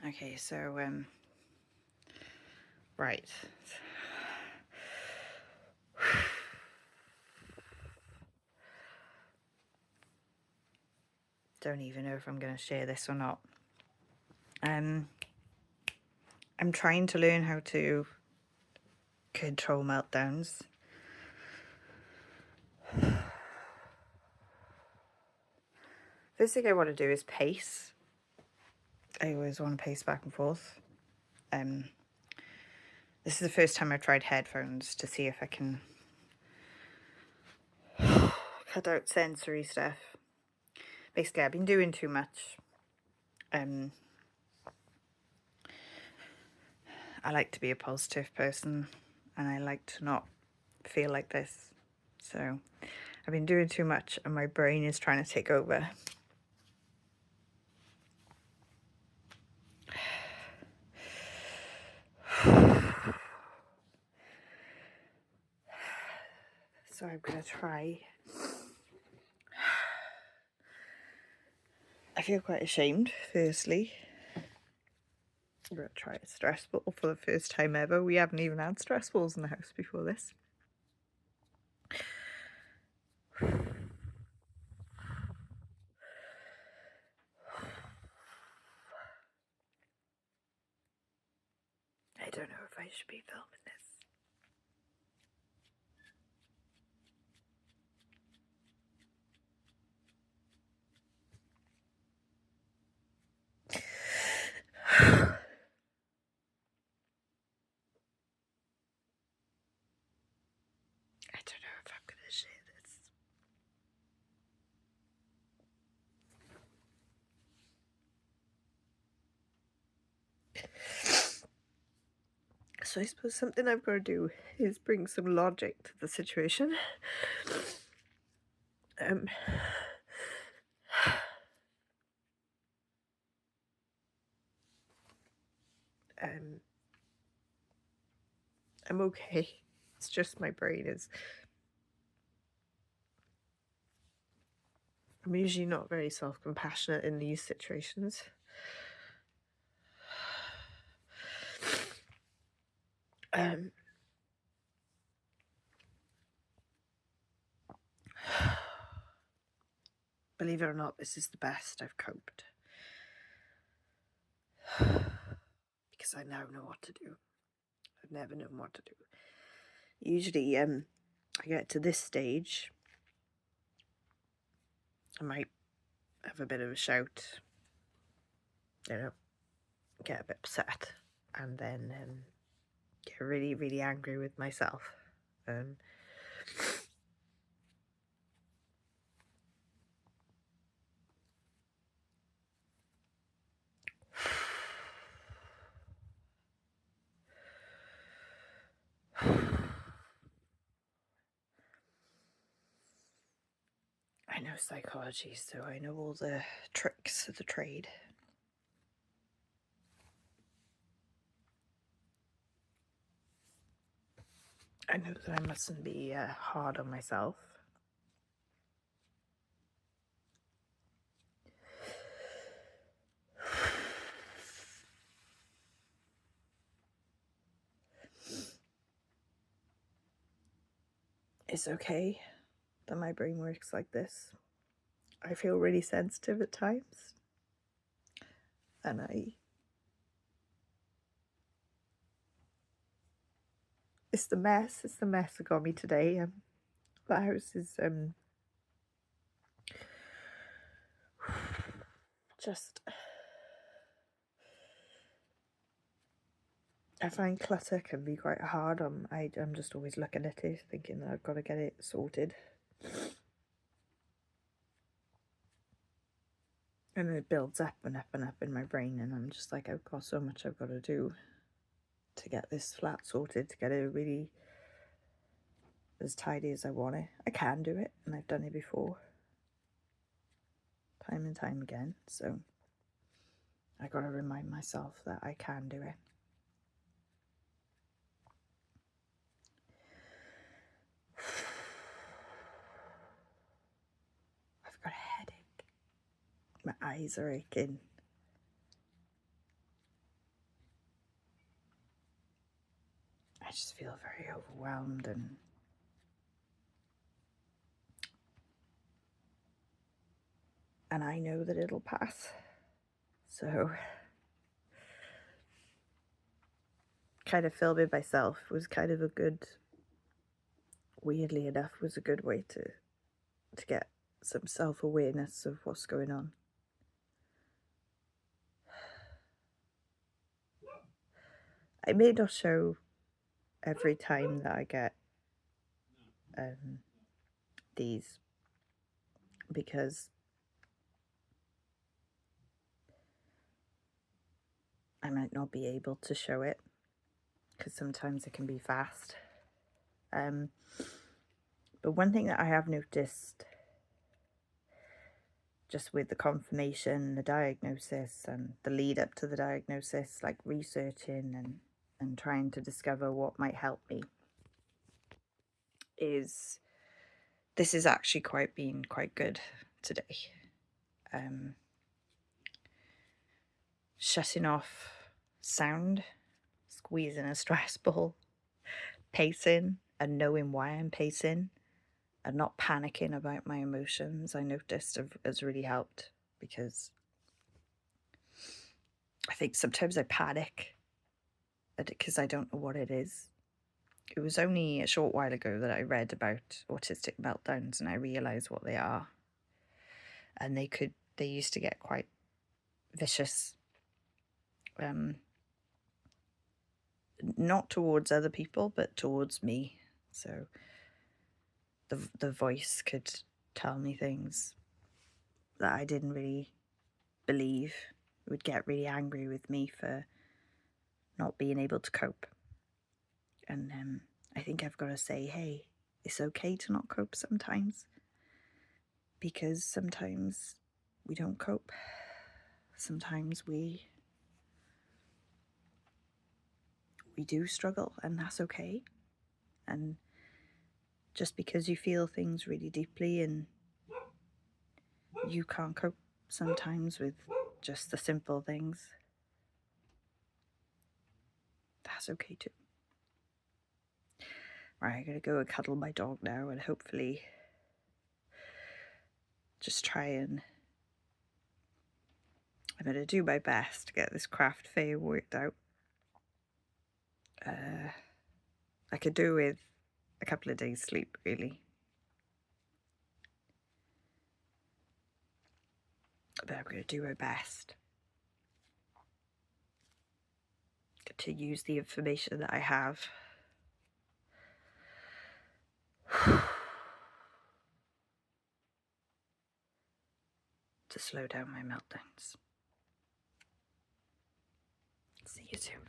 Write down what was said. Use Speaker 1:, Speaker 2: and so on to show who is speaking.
Speaker 1: Okay, so right. Don't even know if I'm going to share this or not. I'm trying to learn how to control meltdowns. First thing I want to do is pace. I always want to pace back and forth. This is the first time I've tried headphones to see if I can cut out sensory stuff. Basically, I've been doing too much. I like to be a positive person, and I like to not feel like this. So I've been doing too much, and my brain is trying to take over. So I'm going to try. I feel quite ashamed, firstly. I'm going to try a stress ball for the first time ever. We haven't even had stress balls in the house before this. I don't know if I should be filming this. I don't know if I'm going to share this. So I suppose something I've got to do is bring some logic to the situation. I'm okay. It's just my brain is... I'm usually not very self-compassionate in these situations. Believe it or not, this is the best I've coped. Because I now know what to do. I've never known what to do. Usually, I get to this stage, I might have a bit of a shout, get a bit upset, and then get really, really angry with myself. I know psychology, so I know all the tricks of the trade. I know that I mustn't be hard on myself. It's okay that my brain works like this. I feel really sensitive at times. And it's the mess that got me today. The house is just... I find clutter can be quite hard. I'm just always looking at it, thinking that I've got to get it sorted. And it builds up and up and up in my brain, and I'm just like, I've got so much I've got to do to get this flat sorted, to get it really as tidy as I want it. I can do it, and I've done it before, time and time again, so I got to remind myself that I can do it. I've got a headache. My eyes are aching. I just feel very overwhelmed, and I know that it'll pass. So kind of filming myself was kind of a good, weirdly enough, was a good way to get some self-awareness of what's going on. I may not show every time that I get these, because I might not be able to show it, because sometimes it can be fast. But one thing that I have noticed, just with the confirmation, the diagnosis, and the lead up to the diagnosis, like researching and trying to discover what might help me, is this is actually been quite good today. Shutting off sound, squeezing a stress ball, pacing and knowing why I'm pacing and not panicking about my emotions, I noticed has really helped, because I think sometimes I panic because I don't know what it is. It was only a short while ago that I read about autistic meltdowns and I realised what they are. And they used to get quite vicious, not towards other people, but towards me. So the voice could tell me things that I didn't really believe. It would get really angry with me for not being able to cope. And I think I've got to say, hey, it's okay to not cope sometimes, because sometimes we don't cope. Sometimes we do struggle, and that's okay. And just because you feel things really deeply and you can't cope sometimes with just the simple things, that's okay too. Right, I'm gonna go and cuddle my dog now and hopefully just try and I'm going to do my best to get this craft fair worked out. I could do with a couple of days sleep, really. But I'm going to do my best to use the information that I have to slow down my meltdowns. See you soon.